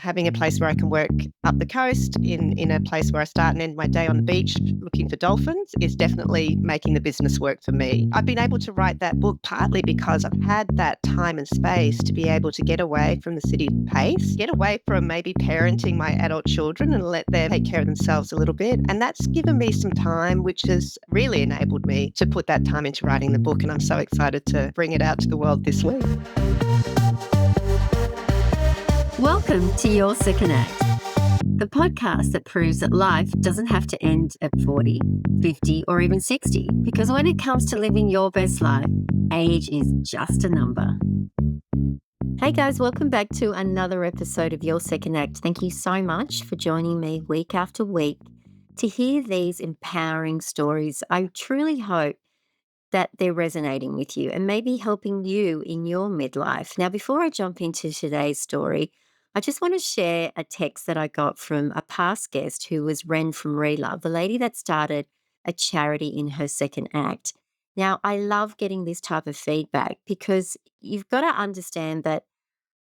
having a place where I can work up the coast in a place where I start and end my day on the beach looking for dolphins is definitely making the business work for me. I've been able to write that book partly because I've had that time and space to be able to get away from the city pace, get away from maybe parenting my adult children and let them take care of themselves a little bit. And that's given me some time, which has really enabled me to put that time into writing the book. And I'm so excited to bring it out to the world this week. Welcome to Your Second Act, the podcast that proves that life doesn't have to end at 40, 50, or even 60, because when it comes to living your best life, age is just a number. Hey guys, welcome back to another episode of Your Second Act. Thank you so much for joining me week after week to hear these empowering stories. I truly hope that they're resonating with you and maybe helping you in your midlife. Now, before I jump into today's story, I just want to share a text that I got from a past guest who was Ren from Relove, the lady that started a charity in her second act. Now, I love getting this type of feedback because you've got to understand that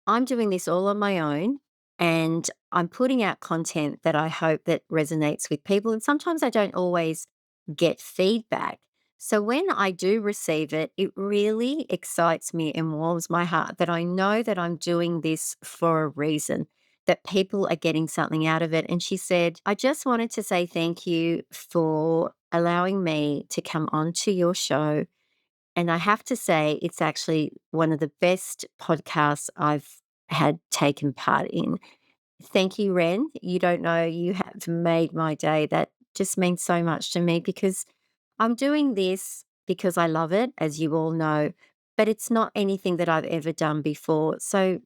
I'm doing this all on my own and I'm putting out content that I hope that resonates with people. And sometimes I don't always get feedback. So when I do receive it, it really excites me and warms my heart that I know that I'm doing this for a reason, that people are getting something out of it. And she said, I just wanted to say thank you for allowing me to come onto your show. And I have to say, it's actually one of the best podcasts I've had taken part in. Thank you, Ren. You don't know, you have made my day. That just means so much to me because I'm doing this because I love it, as you all know, but it's not anything that I've ever done before. So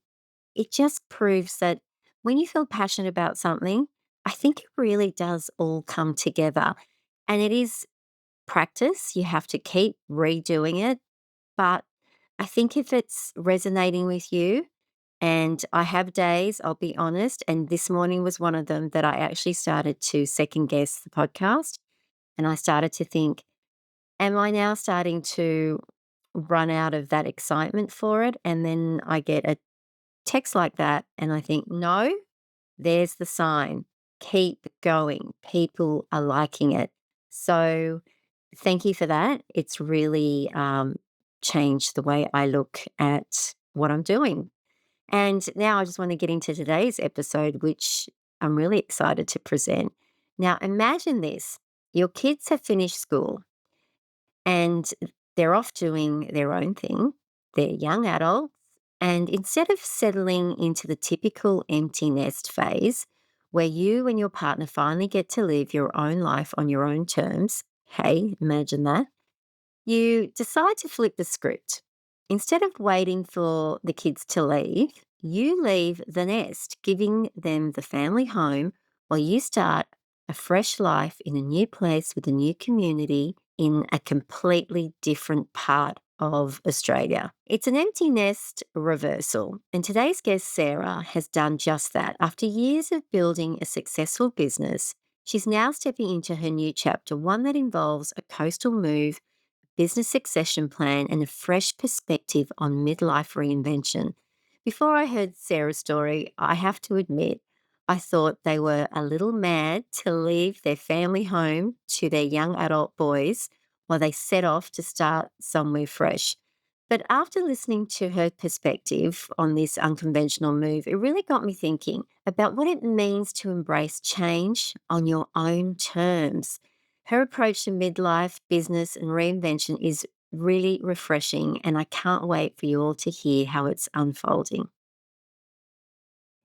it just proves that when you feel passionate about something, I think it really does all come together. And it is practice. You have to keep redoing it. But I think if it's resonating with you, and I have days, I'll be honest, and this morning was one of them that I actually started to second guess the podcast. And I started to think, am I now starting to run out of that excitement for it? And then I get a text like that, and I think, no, there's the sign. Keep going. People are liking it. So thank you for that. It's really changed the way I look at what I'm doing. And now I just want to get into today's episode, which I'm really excited to present. Now, imagine this: your kids have finished school and they're off doing their own thing. They're young adults. And instead of settling into the typical empty nest phase, where you and your partner finally get to live your own life on your own terms, hey, imagine that, you decide to flip the script. Instead of waiting for the kids to leave, you leave the nest, giving them the family home while you start a fresh life in a new place with a new community in a completely different part of Australia. It's an empty nest reversal, and today's guest, Sara, has done just that. After years of building a successful business, she's now stepping into her new chapter, one that involves a coastal move, business succession plan, and a fresh perspective on midlife reinvention. Before I heard Sara's story, I have to admit, I thought they were a little mad to leave their family home to their young adult boys while they set off to start somewhere fresh. But after listening to her perspective on this unconventional move, it really got me thinking about what it means to embrace change on your own terms. Her approach to midlife, business, and reinvention is really refreshing, and I can't wait for you all to hear how it's unfolding.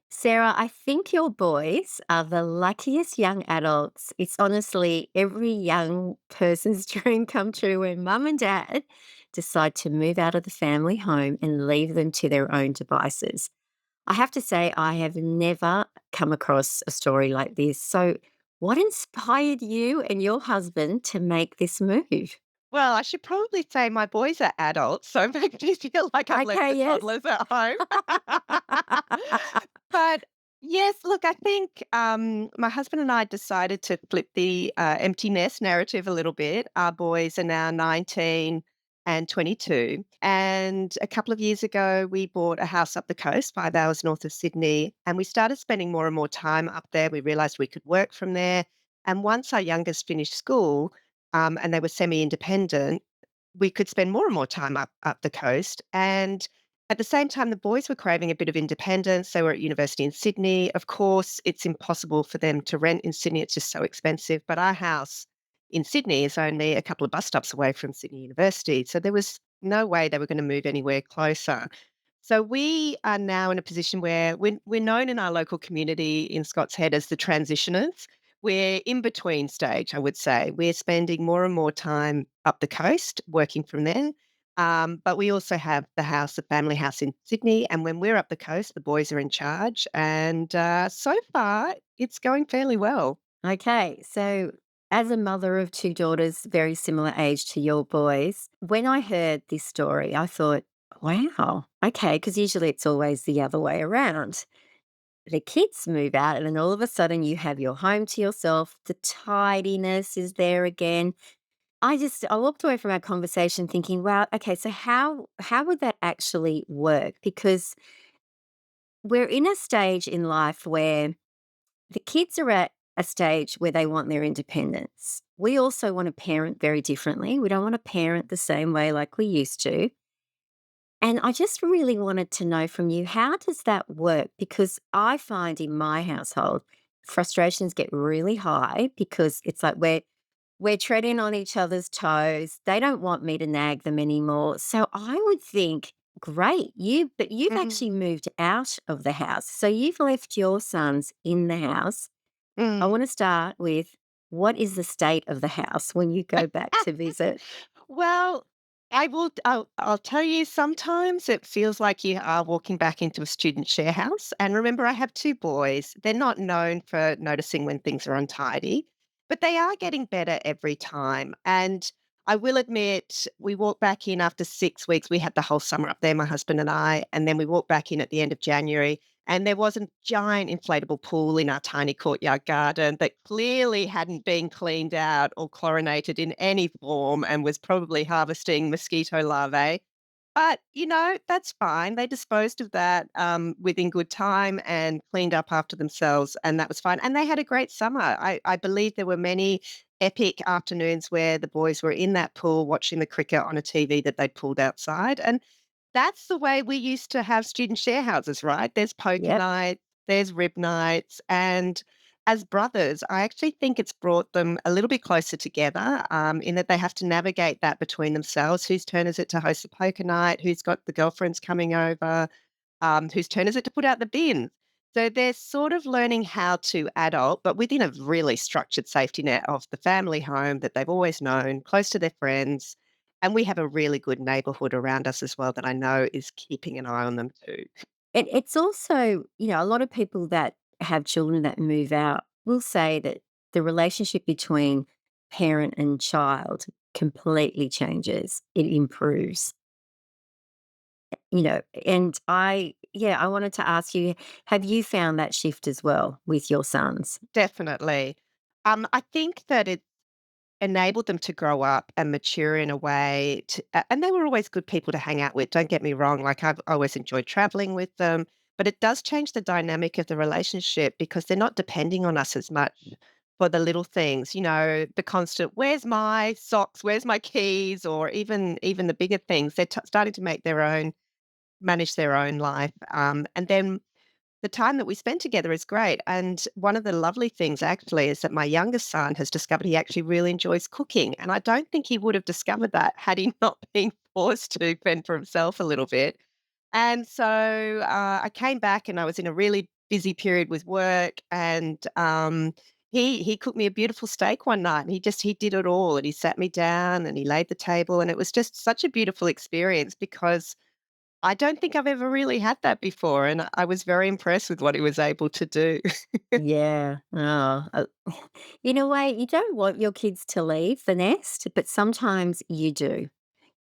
Sara, I think your boys are the luckiest young adults. It's honestly every young person's dream come true when mum and dad decide to move out of the family home and leave them to their own devices. I have to say, I have never come across a story like this. So, what inspired you and your husband to make this move? Well, I should probably say my boys are adults, so it makes me feel like I've left Okay, the yes. toddlers at home. But yes, look, I think my husband and I decided to flip the empty nest narrative a little bit. Our boys are now 19, and 22. And a couple of years ago, we bought a house up the coast, 5 hours north of Sydney, and we started spending more and more time up there. We realized we could work from there. And once our youngest finished school, and they were semi-independent, we could spend more and more time up the coast. And at the same time, the boys were craving a bit of independence. They were at university in Sydney. Of course, it's impossible for them to rent in Sydney. It's just so expensive. But our house in Sydney is only a couple of bus stops away from Sydney University. So there was no way they were going to move anywhere closer. So we are now in a position where we're known in our local community in Scott's Head as the transitioners. We're in between stage, I would say. We're spending more and more time up the coast, working from there. But we also have the family house in Sydney. And when we're up the coast, the boys are in charge. And so far, it's going fairly well. Okay, so as a mother of two daughters, very similar age to your boys, when I heard this story, I thought, wow, okay, because usually it's always the other way around. The kids move out, and then all of a sudden you have your home to yourself. The tidiness is there again. I walked away from our conversation thinking, wow, okay, so how would that actually work? Because we're in a stage in life where the kids are at a stage where they want their independence. We also want to parent very differently. We don't want to parent the same way like we used to. And I just really wanted to know from you, how does that work? Because I find in my household, frustrations get really high because it's like we're treading on each other's toes. They don't want me to nag them anymore. So I would think, great, but you've Mm, actually moved out of the house. So you've left your sons in the house. I mm. want to start with, what is the state of the house when you go back to visit? Well, I'll tell you, sometimes it feels like you are walking back into a student share house. And remember, I have two boys. They're not known for noticing when things are untidy, but they are getting better every time. And I will admit, we walked back in after 6 weeks. We had the whole summer up there, my husband and I, and then we walked back in at the end of January. And there was a giant inflatable pool in our tiny courtyard garden that clearly hadn't been cleaned out or chlorinated in any form and was probably harvesting mosquito larvae. But, that's fine. They disposed of that within good time and cleaned up after themselves, and that was fine. And they had a great summer. I believe there were many epic afternoons where the boys were in that pool watching the cricket on a TV that they'd pulled outside. And that's the way we used to have student share houses, right? There's poker Yep. night, there's rib nights, and as brothers, I actually think it's brought them a little bit closer together, in that they have to navigate that between themselves. Whose turn is it to host the poker night? Who's got the girlfriends coming over? Whose turn is it to put out the bins? So they're sort of learning how to adult, but within a really structured safety net of the family home that they've always known, close to their friends. And we have a really good neighborhood around us as well that I know is keeping an eye on them too. It's also, a lot of people that have children that move out will say that the relationship between parent and child completely changes. It improves, and I wanted to ask you, have you found that shift as well with your sons? Definitely. I think that it enabled them to grow up and mature in a way and they were always good people to hang out with, don't get me wrong, like, I've always enjoyed traveling with them, but it does change the dynamic of the relationship because they're not depending on us as much for the little things, the constant, "Where's my socks? Where's my keys?" Or even the bigger things. They're starting to manage their own life, and then the time that we spend together is great. And one of the lovely things actually is that my youngest son has discovered he actually really enjoys cooking. And I don't think he would have discovered that had he not been forced to fend for himself a little bit. And so I came back and I was in a really busy period with work and he cooked me a beautiful steak one night and he did it all and he sat me down and he laid the table and it was just such a beautiful experience because I don't think I've ever really had that before, and I was very impressed with what he was able to do. Yeah. Oh, in a way, you don't want your kids to leave the nest, but sometimes you do.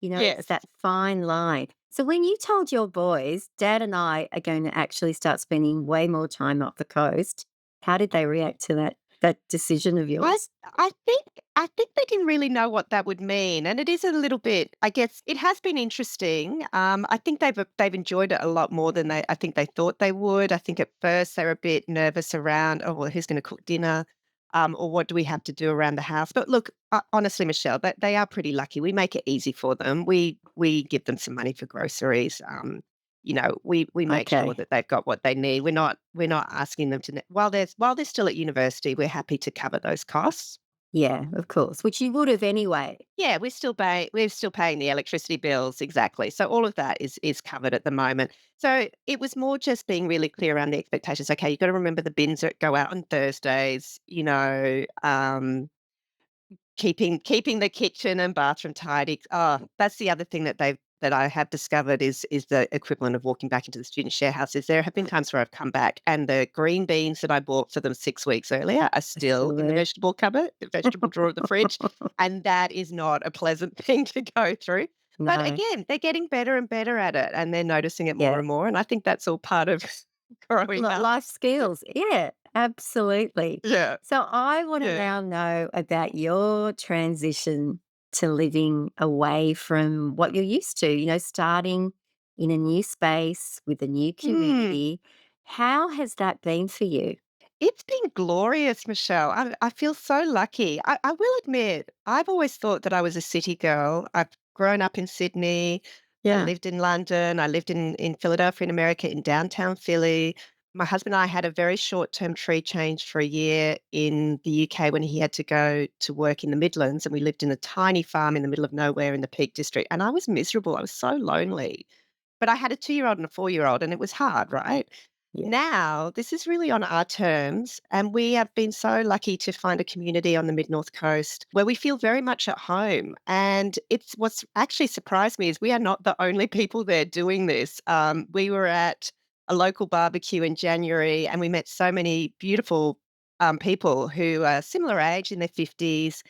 It's Yes, that fine line. So when you told your boys, Dad and I are going to actually start spending way more time up the coast, how did they react to that? that decision of I yours? I think they didn't really know what that would mean, and it is a little bit. I guess it has been interesting. I think they've enjoyed it a lot more than I think they thought they would. I think at first they were a bit nervous around, oh well, who's going to cook dinner, or what do we have to do around the house? But look, honestly, Michelle, they are pretty lucky. We make it easy for them. We give them some money for groceries. We make sure Okay. that they've got what they need. We're not asking them to while they're still at university, we're happy to cover those costs. Yeah, of course, which you would have anyway. Yeah, we're still paying the electricity bills, exactly. So all of that is covered at the moment. So it was more just being really clear around the expectations. Okay, you've got to remember the bins that go out on Thursdays, keeping the kitchen and bathroom tidy. Oh, that's the other thing that I have discovered is the equivalent of walking back into the student share house. Is there have been times where I've come back and the green beans that I bought for them 6 weeks earlier are I still still in the there. vegetable cupboard, the vegetable drawer of the fridge, and that is not a pleasant thing to go through. But No. again, they're getting better and better at it, and they're noticing it more Yeah. and more. And I think that's all part of growing up. Life skills. Yeah, absolutely. Yeah, So I want to yeah. now know about your transition to living away from what you're used to, starting in a new space with a new Hmm. community. How has that been for you? It's been glorious, Michelle. I feel so lucky. I will admit, I've always thought that I was a city girl. I've grown up in Sydney. I Yeah. lived in London. I lived in Philadelphia in America, in downtown Philly. My husband and I had a very short-term tree change for a year in the UK when he had to go to work in the Midlands, and we lived in a tiny farm in the middle of nowhere in the Peak District. And I was miserable. I was so lonely. But I had a 2-year-old and a 4-year-old, and it was hard, right? Yeah. Now, this is really on our terms, and we have been so lucky to find a community on the mid North Coast where we feel very much at home. And it's what's actually surprised me is we are not the only people there doing this. We were at a local barbecue in January, and we met so many beautiful people who are similar age in their 50s,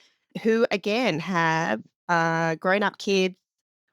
who again have grown up kids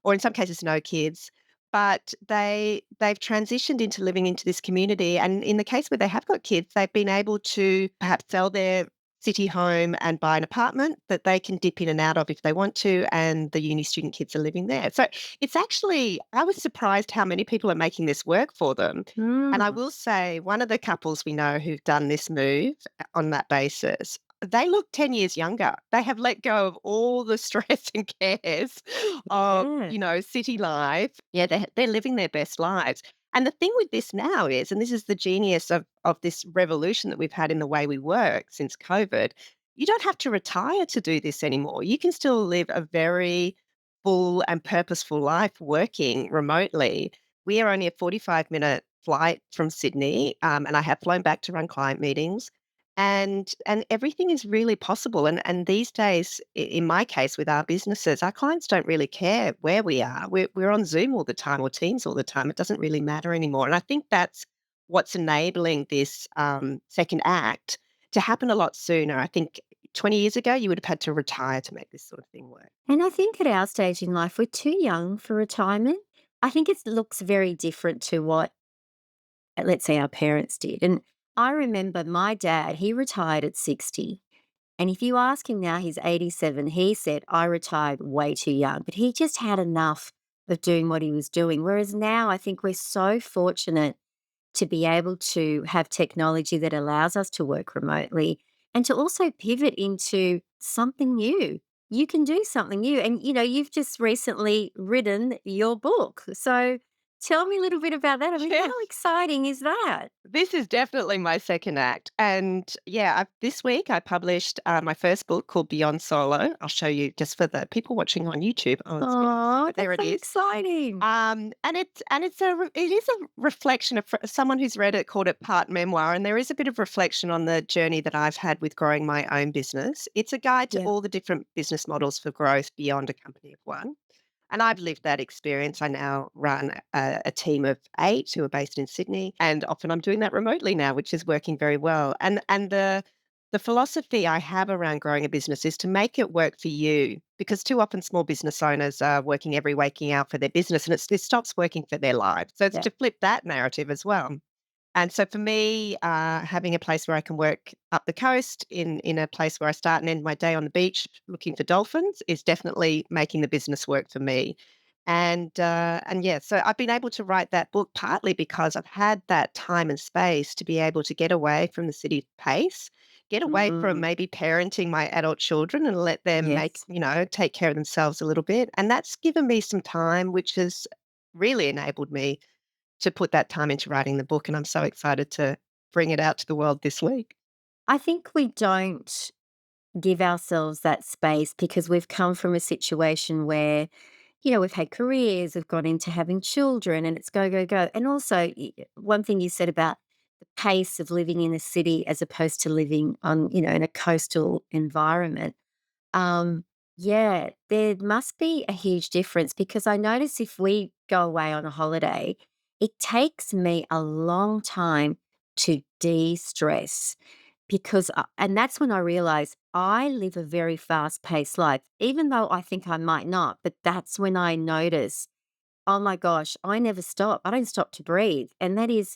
or in some cases no kids, but they've transitioned into living into this community, and in the case where they have got kids, they've been able to perhaps sell their city home and buy an apartment that they can dip in and out of if they want to, and the uni student kids are living there. So it's actually I was surprised how many people are making this work for them. And I Mm. will say one of the couples we know who've done this move on that basis, they look 10 years younger. They have let go of all the stress and cares of, Yeah. city life. Yeah, they're living their best lives. And the thing with this now is, and this is the genius of this revolution that we've had in the way we work since COVID, you don't have to retire to do this anymore. You can still live a very full and purposeful life working remotely. We are only a 45-minute flight from Sydney, and I have flown back to run client meetings. And everything is really possible. And these days, in my case with our businesses, our clients don't really care where we are. We're on Zoom all the time or Teams all the time. It doesn't really matter anymore. And I think that's what's enabling this second act to happen a lot sooner. I think 20 years ago, you would have had to retire to make this sort of thing work. And I think at our stage in life, we're too young for retirement. I think it looks very different to what, let's say, our parents did. And I remember my dad, he retired at 60. And if you ask him now, he's 87, he said, I retired way too young, but he just had enough of doing what he was doing. Whereas now I think we're so fortunate to be able to have technology that allows us to work remotely and to also pivot into something new. You can do something new. And, you've just recently written your book. So tell me a little bit about that. I mean, how exciting is that? This is definitely my second act. And yeah, this week I published my first book called Beyond Solo. I'll show you just for the people watching on YouTube. Oh, it's a bit messy, Oh, but there that's it so is. exciting. It is a reflection of someone who's read it called it part memoir, and there is a bit of reflection on the journey that I've had with growing my own business. It's a guide to Yeah. all the different business models for growth beyond a company of one. And I've lived that experience. I now run a team of 8 who are based in Sydney, and often I'm doing that remotely now, which is working very well. And the philosophy I have around growing a business is to make it work for you, because too often small business owners are working every waking hour for their business, and it stops working for their lives. So it's Yeah. to flip that narrative as well. And so for me, having a place where I can work up the coast in a place where I start and end my day on the beach looking for dolphins is definitely making the business work for me. And yeah, so I've been able to write that book partly because I've had that time and space to be able to get away from the city pace, get away from Mm, maybe parenting my adult children and let them yes. take care of themselves a little bit. And that's given me some time, which has really enabled me to put that time into writing the book, and I'm so excited to bring it out to the world this week. I think we don't give ourselves that space because we've come from a situation where, we've had careers, we've got into having children, and it's go, go, go. And also, one thing you said about the pace of living in a city as opposed to living on, in a coastal environment. Um, yeah, there must be a huge difference because I notice if we go away on a holiday, it takes me a long time to de stress because, and that's when I realize I live a very fast paced life, even though I think I might not. But that's when I notice, oh my gosh, I never stop. I don't stop to breathe. And that is,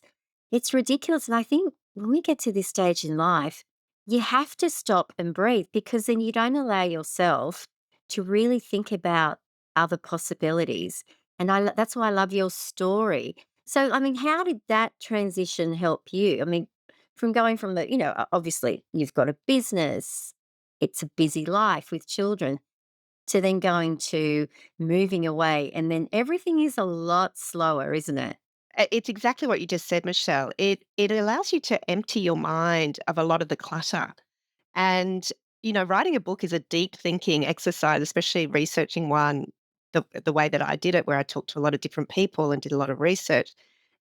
it's ridiculous. And I think when we get to this stage in life, you have to stop and breathe because then you don't allow yourself to really think about other possibilities. And that's why I love your story. So, I mean, how did that transition help you? I mean, from going from the, obviously you've got a business, it's a busy life with children to then going to moving away, and then everything is a lot slower, isn't it? It's exactly what you just said, Michelle. It allows you to empty your mind of a lot of the clutter. And, writing a book is a deep thinking exercise, especially researching one the way that I did it, where I talked to a lot of different people and did a lot of research.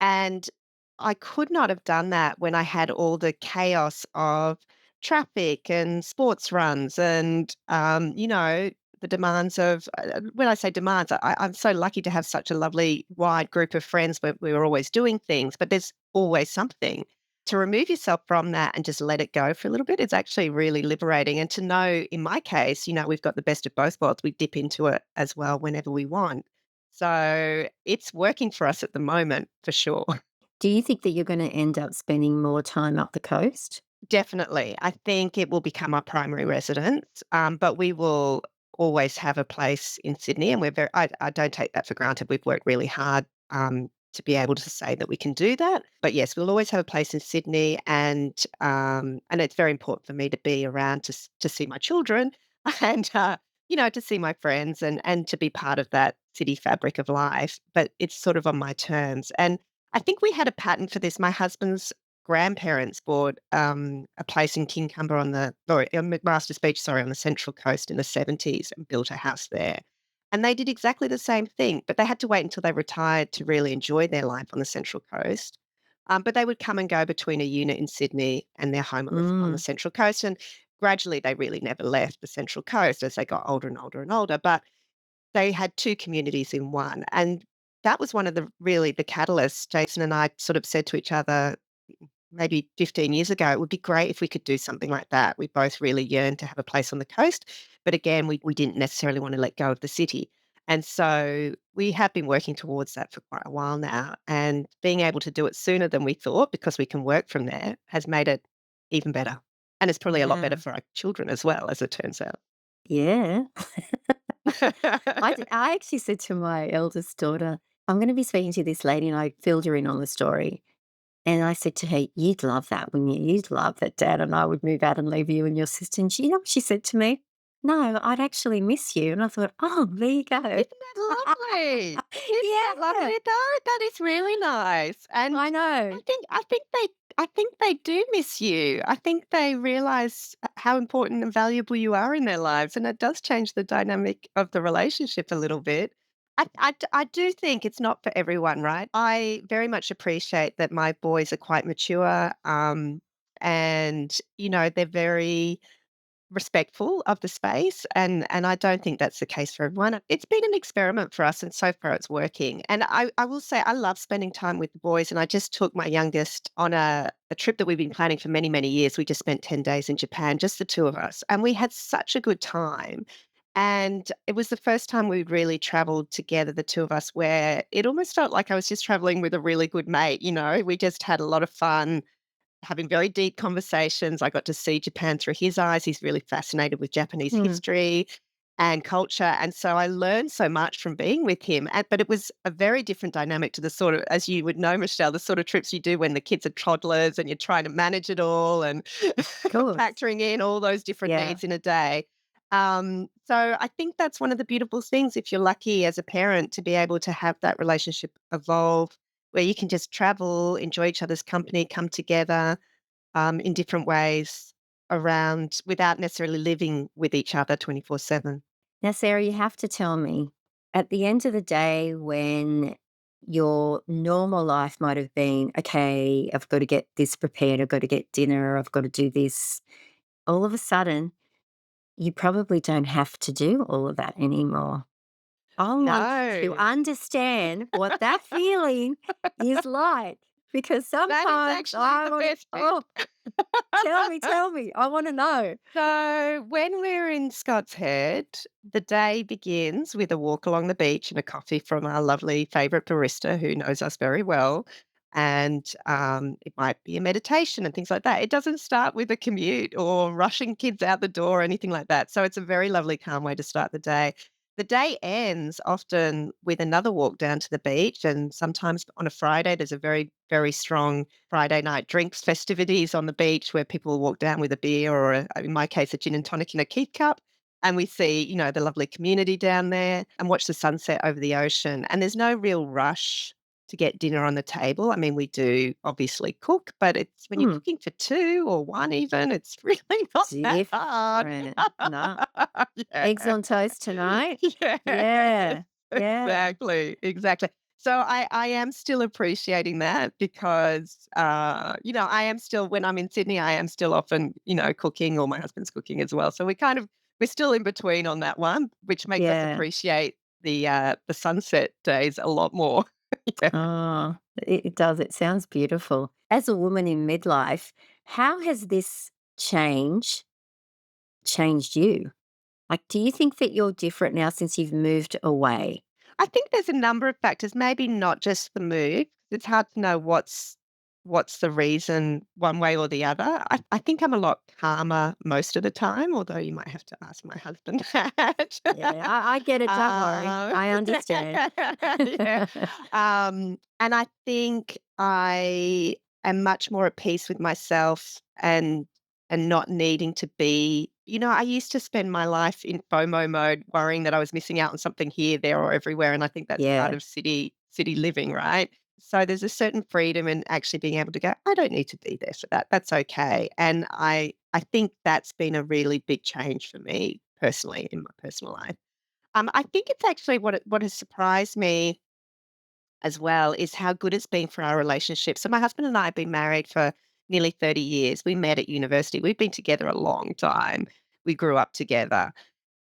And I could not have done that when I had all the chaos of traffic and sports runs and, the demands of, when I say demands, I'm so lucky to have such a lovely wide group of friends where we were always doing things, but there's always something. To remove yourself from that and just let it go for a little bit is actually really liberating. And to know, in my case, we've got the best of both worlds. We dip into it as well whenever we want. So it's working for us at the moment for sure. Do you think that you're gonna end up spending more time up the coast? Definitely. I think it will become our primary residence, but we will always have a place in Sydney, and I don't take that for granted. We've worked really hard to be able to say that we can do that. But yes, we'll always have a place in Sydney, and it's very important for me to be around to see my children and to see my friends and to be part of that city fabric of life. But it's sort of on my terms, and I think we had a pattern for this. My husband's grandparents bought, a place in Kincumber McMaster's Beach, sorry, on the Central Coast in the '70s and built a house there. And they did exactly the same thing, but they had to wait until they retired to really enjoy their life on the Central Coast. But they would come and go between a unit in Sydney and their home on the Mm, Central Coast, and gradually they really never left the Central Coast as they got older and older and older. But they had 2 communities in one, and that was one of the catalysts. Jason and I sort of said to each other maybe 15 years ago, it would be great if we could do something like that. We both really yearned to have a place on the coast, but again, we didn't necessarily want to let go of the city. And so we have been working towards that for quite a while now, and being able to do it sooner than we thought because we can work from there has made it even better. And it's probably a lot better yeah. for our children as well, as it turns out. Yeah. I actually said to my eldest daughter, "I'm gonna be speaking to this lady," and I filled her in on the story. And I said to her, "You'd love that, wouldn't you? You'd love that Dad and I would move out and leave you and your sister." And you know what she said to me? "No, I'd actually miss you." And I thought, "Oh, there you go." Isn't that lovely? Isn't that Yeah, lovely though? That is really nice. And I know. I think they do miss you. I think they realize how important and valuable you are in their lives, and it does change the dynamic of the relationship a little bit. I do think it's not for everyone, right? I very much appreciate that my boys are quite mature, and they're very respectful of the space, and I don't think that's the case for everyone. It's been an experiment for us, and so far it's working. And I will say I love spending time with the boys, and I just took my youngest on a trip that we've been planning for many, many years. We just spent 10 days in Japan, just the two of us, and we had such a good time. And it was the first time we'd really traveled together, the two of us, where it almost felt like I was just traveling with a really good mate, you know? We just had a lot of fun having very deep conversations. I got to see Japan through his eyes. He's really fascinated with Japanese Mm, history and culture. And so I learned so much from being with him. But it was a very different dynamic to the sort of, as you would know, Michelle, the sort of trips you do when the kids are toddlers and you're trying to manage it all and of course. factoring in all those different Yeah. needs in a day. So I think that's one of the beautiful things if you're lucky as a parent to be able to have that relationship evolve where you can just travel, enjoy each other's company, come together in different ways around without necessarily living with each other 24/7. Now, Sarah, you have to tell me at the end of the day, when your normal life might have been, okay, I've got to get this prepared, I've got to get dinner, I've got to do this. All of a sudden, you probably don't have to do all of that anymore. I want to No, understand what that feeling is like because that is sometimes actually I the want to, best bit. oh, tell me, I want to know. So when we're in Scott's Head, the day begins with a walk along the beach and a coffee from our lovely favourite barista who knows us very well. And it might be a meditation and things like that. It doesn't start with a commute or rushing kids out the door or anything like that. So it's a very lovely, calm way to start the day. The day ends often with another walk down to the beach. And sometimes on a Friday, there's a very, very strong Friday night drinks festivities on the beach where people will walk down with a beer or, in my case, a gin and tonic in a keep cup. And we see, you know, the lovely community down there and watch the sunset over the ocean. And there's no real rush to get dinner on the table. I mean, we do obviously cook, but it's when you're Hmm, cooking for two or one even, it's really not that hard. different. No. Yeah. Eggs on toast tonight? Yes, Yeah, yeah, exactly, exactly. So I am still appreciating that because, you know, I am still when I'm in Sydney, I am still often, you know, cooking or my husband's cooking as well. So we're still in between on that one, which makes us yeah. appreciate the sunset days a lot more. Yeah. Oh, it does. It sounds beautiful. As a woman in midlife, how has this change changed you? Like, do you think that you're different now since you've moved away? I think there's a number of factors, maybe not just the move. It's hard to know what's the reason one way or the other. I think I'm a lot calmer most of the time, although you might have to ask my husband that. Yeah, I get it. Don't worry. Um, I understand. yeah. And I think I am much more at peace with myself and not needing to be you know, I used to spend my life in FOMO mode, worrying that I was missing out on something here, there, or everywhere, and I think that's part Yeah. of city living, right? So there's a certain freedom in actually being able to go, I don't need to be there for that. That's okay. And I think that's been a really big change for me personally in my personal life. I think it's actually what has surprised me as well is how good it's been for our relationship. So my husband and I have been married for nearly 30 years. We met at university. We've been together a long time. We grew up together.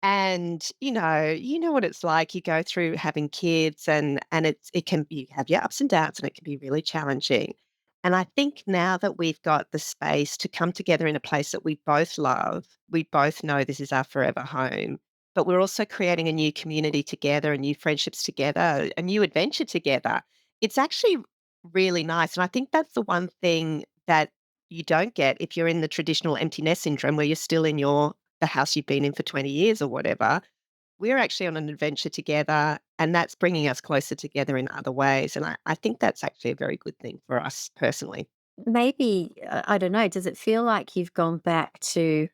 And you know what it's like. You go through having kids and it can be you have your ups and downs and it can be really challenging. And I think now that we've got the space to come together in a place that we both love, we both know this is our forever home but we're also creating a new community together, and new friendships together, a new adventure together. It's actually really nice. And I think that's the one thing that you don't get if you're in the traditional empty nest syndrome where you're still in the house you've been in for 20 years or whatever. We're actually on an adventure together, and that's bringing us closer together in other ways. And I think that's actually a very good thing for us personally. Maybe, I don't know, does it feel like you've gone back to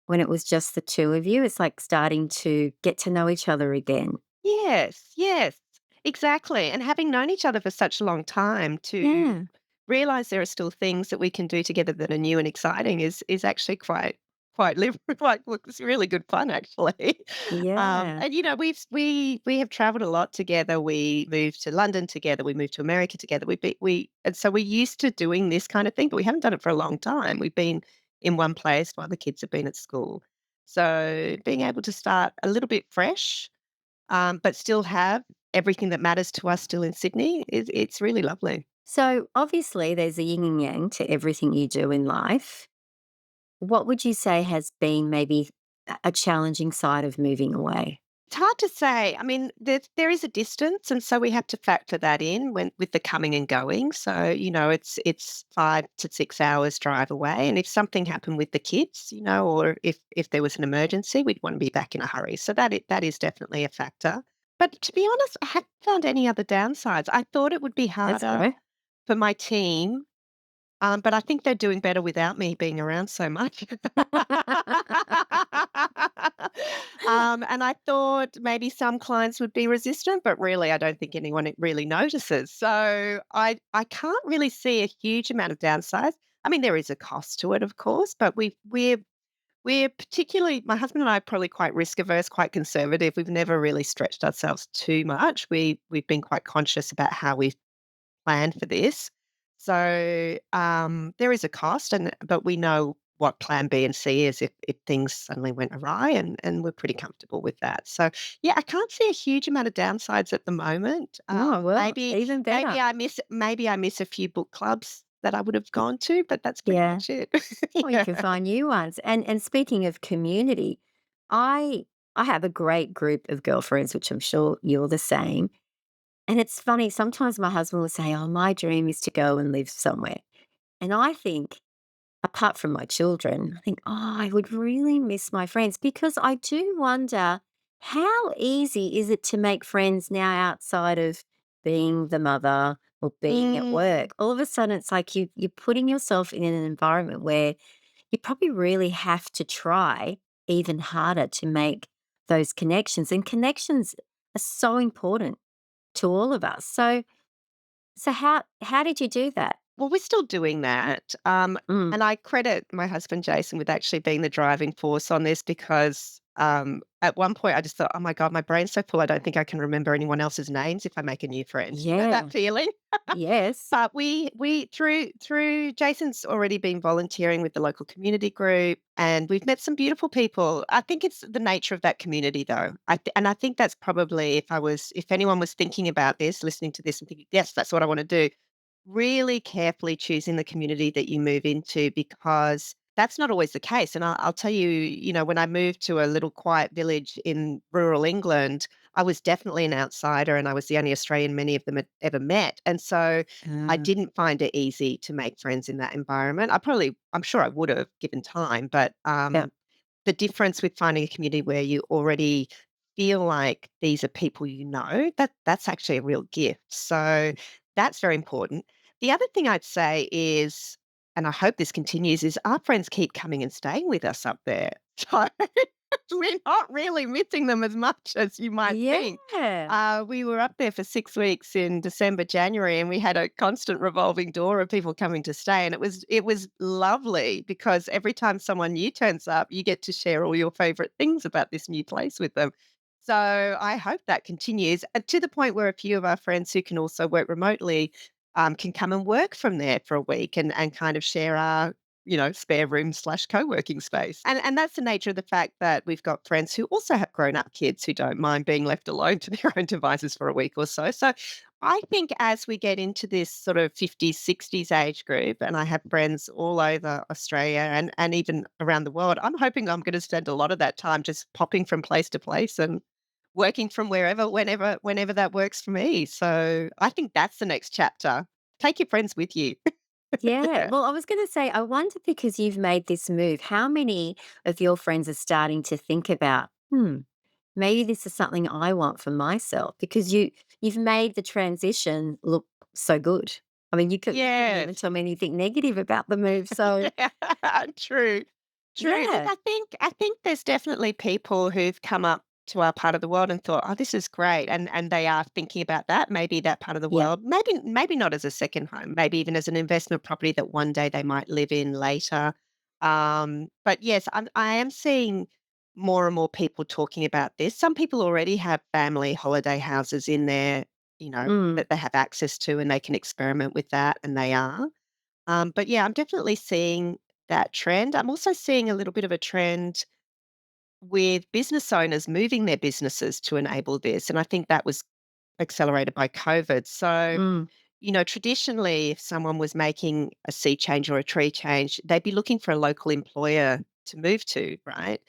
when it was just the two of you? It's like starting to get to know each other again. Yes, yes, exactly. And having known each other for such a long time to Yeah. realize there are still things that we can do together that are new and exciting is actually quite quite it's really good fun actually. Yeah. And you know we have traveled a lot together. We moved to London together. We moved to America together. We and so we're used to doing this kind of thing, but we haven't done it for a long time. We've been in one place while the kids have been at school. So being able to start a little bit fresh but still have everything that matters to us still in Sydney, it's really lovely. So obviously, there's a yin and yang to everything you do in life. What would you say has been maybe a challenging side of moving away? It's hard to say. I mean, there is a distance, and so we have to factor that in when with the coming and going. So, it's 5 to 6 hours drive away, and if something happened with the kids, or if there was an emergency, we'd wanna be back in a hurry. So that is definitely a factor. But to be honest, I haven't found any other downsides. I thought it would be That's harder good. for my team, but I think they're doing better without me being around so much. And I thought maybe some clients would be resistant, but really, I don't think anyone really notices. So I can't really see a huge amount of downsides. I mean, there is a cost to it, of course, but we're particularly my husband and I are probably quite risk averse, quite conservative. We've never really stretched ourselves too much. We've been quite conscious about how we plan for this. So, there is a cost, but we know what plan B and C is if things suddenly went awry, and we're pretty comfortable with that. So, yeah, I can't see a huge amount of downsides at the moment. Oh, well, Maybe even better. maybe I miss a few book clubs that I would have gone to, but that's pretty Yeah. much it. Or you Yeah. can find new ones. And speaking of community, I I have a great group of girlfriends, which I'm sure you're the same. And it's funny, sometimes my husband will say, "Oh, my dream is to go and live somewhere." And I think, apart from my children, I think, "Oh, I would really miss my friends," because I do wonder how easy is it to make friends now outside of being the mother or being at Mm. work? All of a sudden, it's like you're putting yourself in an environment where you probably really have to try even harder to make those connections, and connections are so important to all of us. So how did you do that? Well, we're still doing that, Mm. and I credit my husband Jason with actually being the driving force on this because, at one point I just thought, "Oh my god, my brain's so full, I don't think I can remember anyone else's names if I make a new friend." You know that Yeah. feeling? Yes. But we through Jason's already been volunteering with the local community group, and we've met some beautiful people. I think it's the nature of that community, though. And I think that's probably if anyone was thinking about this, listening to this and thinking, "Yes, that's what I wanna do," really carefully choosing the community that you move into because that's not always the case. And I'll tell you, when I moved to a little quiet village in rural England, I was definitely an outsider and I was the only Australian many of them had ever met. And so I Uh, didn't find it easy to make friends in that environment. I'm sure I would have given time, but yeah. the difference with finding a community where you already feel like these are people that's actually a real gift. So that's very important. The other thing I'd say is, and I hope this continues, is our friends keep coming and staying with us up there. So we're not really missing them as much as you might think. Yeah. We were up there for 6 weeks in December, January, and we had a constant revolving door of people coming to stay. And it was lovely because every time someone new turns up, you get to share all your favorite things about this new place with them. So I hope that continues to the point where a few of our friends who can also work remotely can come and work from there for a week and kind of share our spare room slash co-working space. And that's the nature of the fact that we've got friends who also have grown-up kids who don't mind being left alone to their own devices for a week or so. So I think as we get into this sort of 50s, 60s age group, and I have friends all over Australia and even around the world, I'm hoping I'm going to spend a lot of that time just popping from place to place and working from wherever, whenever that works for me. So I think that's the next chapter. Take your friends with you. Yeah. Well, I was going to say, I wonder because you've made this move, how many of your friends are starting to think about, maybe this is something I want for myself because you've made the transition look so good. I mean, you couldn't even Yes. tell me anything negative about the move. So Yeah, true. True. Look, yeah. I think there's definitely people who've come up to our part of the world and thought, "Oh, this is great," and they are thinking about that, maybe that part of the Yeah. world, maybe not as a second home, maybe even as an investment property that one day they might live in later. But yes, I am seeing more and more people talking about this. Some people already have family holiday houses in there, Mm, that they have access to, and they can experiment with that, and they are. But yeah, I'm definitely seeing that trend. I'm also seeing a little bit of a trend with business owners moving their businesses to enable this. And I think that was accelerated by COVID. So, mm, traditionally, if someone was making a sea change or a tree change, they'd be looking for a local employer to move to, right?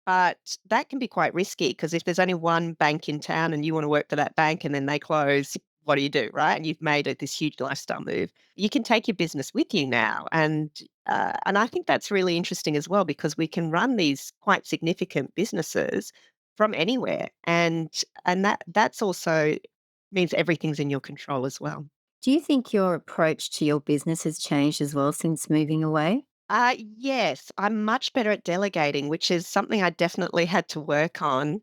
But that can be quite risky because if there's only one bank in town and you want to work for that bank and then they close, what do you do, right? And you've made it this huge lifestyle move. You can take your business with you now, and I think that's really interesting as well because we can run these quite significant businesses from anywhere, and that's also means everything's in your control as well. Do you think your approach to your business has changed as well since moving away? Yes, I'm much better at delegating, which is something I definitely had to work on,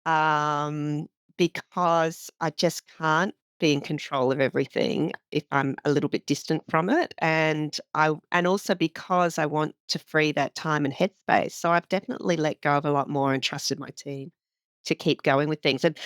um, because I just can't be in control of everything if I'm a little bit distant from it, and also because I want to free that time and headspace. So I've definitely let go of a lot more and trusted my team to keep going with things. And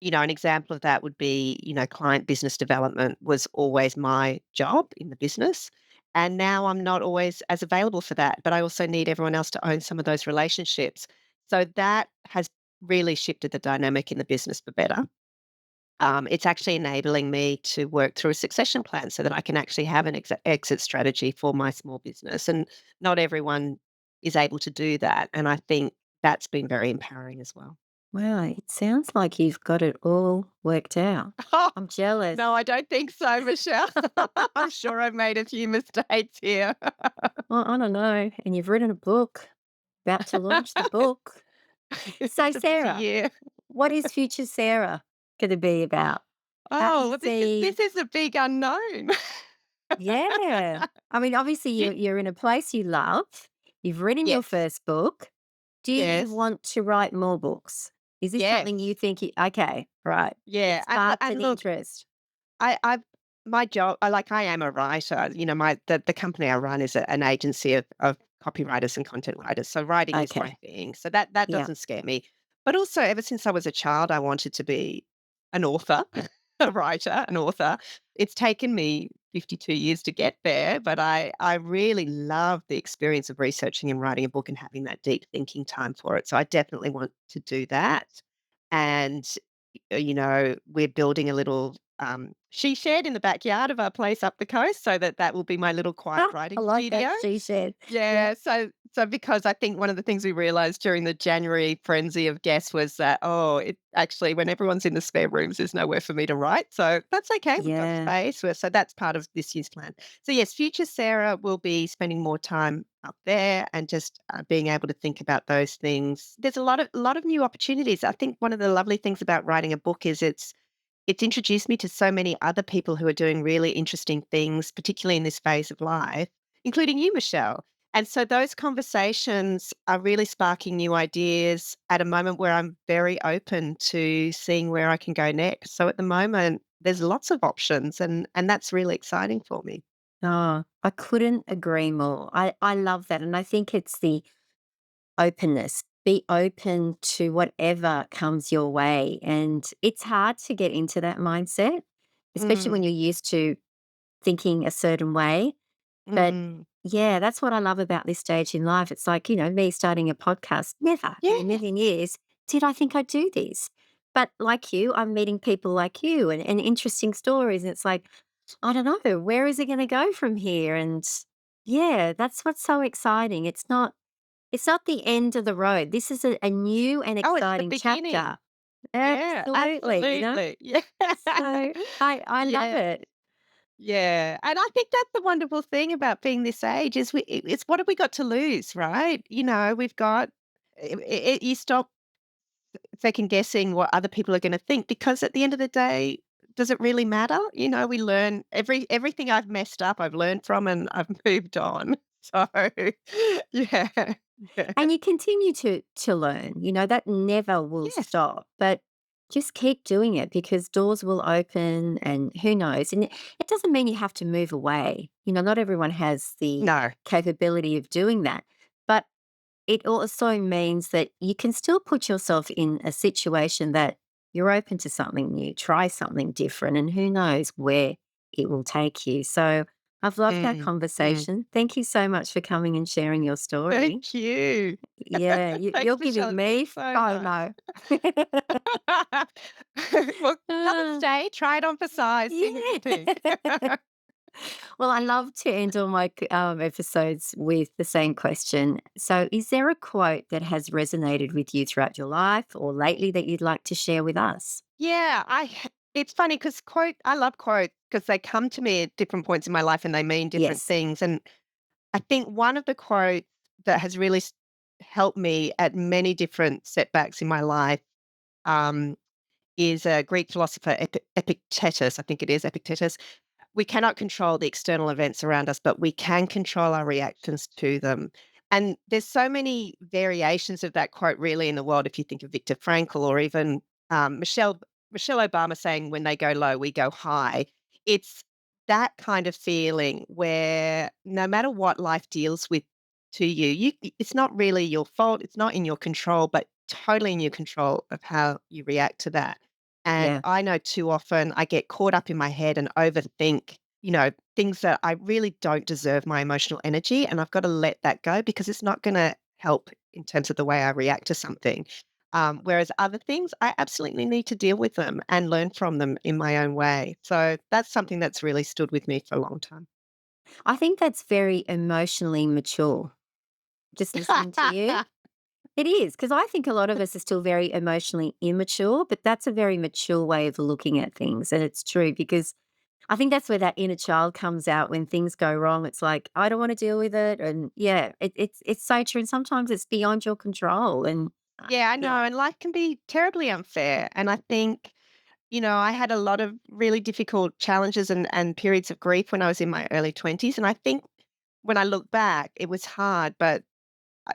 an example of that would be, client business development was always my job in the business. And now I'm not always as available for that, but I also need everyone else to own some of those relationships. So that has really shifted the dynamic in the business for better. It's actually enabling me to work through a succession plan so that I can actually have an exit strategy for my small business. And not everyone is able to do that. And I think that's been very empowering as well. Wow, it sounds like you've got it all worked out. Oh, I'm jealous. no, I don't think so, Michelle. I'm sure I've made a few mistakes here. Well, I don't know. And you've written a book, about to launch the book. So, It's a busy Sarah, year. what is future Sarah going to be about? How do Oh, you well, this is see? this is a big unknown. Yeah. I mean, obviously, Do you're in a place you love. You've written your Yes, first book. Do you yes, want to write more books? Is this yes, something you think, okay, right, it yeah, sparked and an look, interest? I've my job I am a writer, the company I run is an agency of copywriters and content writers, so writing is my Okay. thing, so that Yeah. doesn't scare me. But also, ever since I was a child, I wanted to be an author, a writer, an author. It's taken me 52 years to get there, but I really love the experience of researching and writing a book and having that deep thinking time for it, so I definitely want to do that. And we're building a little she shed in the backyard of our place up the coast so that will be my little quiet I writing like that studio. she said. Yeah. Yeah, so because I think one of the things we realized during the January frenzy of guests was that, oh, it actually when everyone's in the spare rooms, there's nowhere for me to write. So that's okay. We've got Yeah. space. So that's part of this year's plan. So yes, future Sarah will be spending more time up there and just being able to think about those things. There's a lot of new opportunities. I think one of the lovely things about writing a book is it's introduced me to so many other people who are doing really interesting things, particularly in this phase of life, including you, Michelle. And so those conversations are really sparking new ideas at a moment where I'm very open to seeing where I can go next. So at the moment, there's lots of options and that's really exciting for me. Oh, I couldn't agree more. I love that. And I think it's the openness. Be open to whatever comes your way. And it's hard to get into that mindset, especially Mm, when you're used to thinking a certain way. But mm. yeah, that's what I love about this stage in life. It's like, me starting a podcast. Never in a Yeah. million years did I think I'd do this. But like you, I'm meeting people like you and interesting stories. And it's like, I don't know, where is it going to go from here? And yeah, that's what's so exciting. It's not the end of the road. This is a new and Oh, it's the exciting beginning. chapter. Yeah, Absolutely. absolutely. Yeah. So I love Yeah. it. Yeah, and I think that's the wonderful thing about being this age is it's what have we got to lose, right? We've got you stop second guessing what other people are going to think because at the end of the day, does it really matter? We learn everything I've messed up, I've learned from and I've moved on. So, yeah, yeah, And you continue to learn, that never will yes, stop, but just keep doing it because doors will open and who knows? And it doesn't mean you have to move away. Not everyone has the no, capability of doing that. But it also means that you can still put yourself in a situation that you're open to something new, try something different, and who knows where it will take you. So I've loved our mm, mm. conversation. Thank you so much for coming and sharing your story. Thank you. Yeah, Thanks, you're Michelle. giving It's been me so nice. FOMO. Well, come and Ah, stay, try it on for size, see what you yeah. think. Well, I love to end all my episodes with the same question. So, is there a quote that has resonated with you throughout your life or lately that you'd like to share with us? Yeah, it's funny because I love quotes because they come to me at different points in my life and they mean different Yes. things. And I think one of the quotes that has really helped me at many different setbacks in my life um, is a Greek philosopher, Epictetus. I think it is Epictetus. We cannot control the external events around us, but we can control our reactions to them. And there's so many variations of that quote really in the world. If you think of Viktor Frankl or even Michelle Obama saying, "When they go low, we go high." It's that kind of feeling where no matter what life deals with to you, it's not really your fault. It's not in your control, but totally in your control of how you react to that. And Yeah. I know too often I get caught up in my head and overthink, things that I really don't deserve my emotional energy. And I've got to let that go because it's not going to help in terms of the way I react to something. Whereas other things, I absolutely need to deal with them and learn from them in my own way. So that's something that's really stood with me for a long time. I think that's very emotionally mature. Just listening to you. It is, because I think a lot of us are still very emotionally immature, but that's a very mature way of looking at things. And it's true because I think that's where that inner child comes out when things go wrong. It's like, I don't want to deal with it. And yeah, it's so true. And sometimes it's beyond your control. And Yeah, I yeah, know. And life can be terribly unfair. And I think I had a lot of really difficult challenges and periods of grief when I was in my early 20s. And I think when I look back, it was hard, but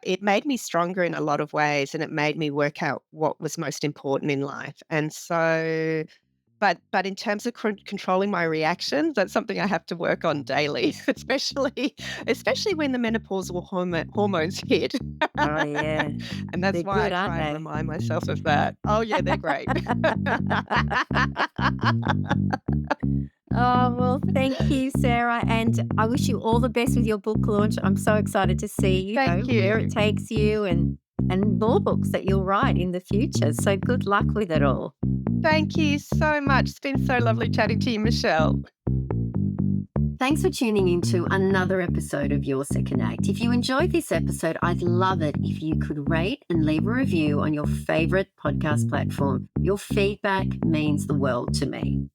it made me stronger in a lot of ways and it made me work out what was most important in life. And so, but in terms of controlling my reactions, that's something I have to work on daily, especially when the menopausal hormones hit. oh, yeah, And that's they're why I good, aren't try and they? remind myself of that. Oh, yeah, they're great. Oh, well, thank you, Sarah. And I wish you all the best with your book launch. I'm so excited to see, Thank where it you. takes you and more books that you'll write in the future. So good luck with it all. Thank you so much. It's been so lovely chatting to you, Michelle. Thanks for tuning in to another episode of Your Second Act. If you enjoyed this episode, I'd love it if you could rate and leave a review on your favorite podcast platform. Your feedback means the world to me.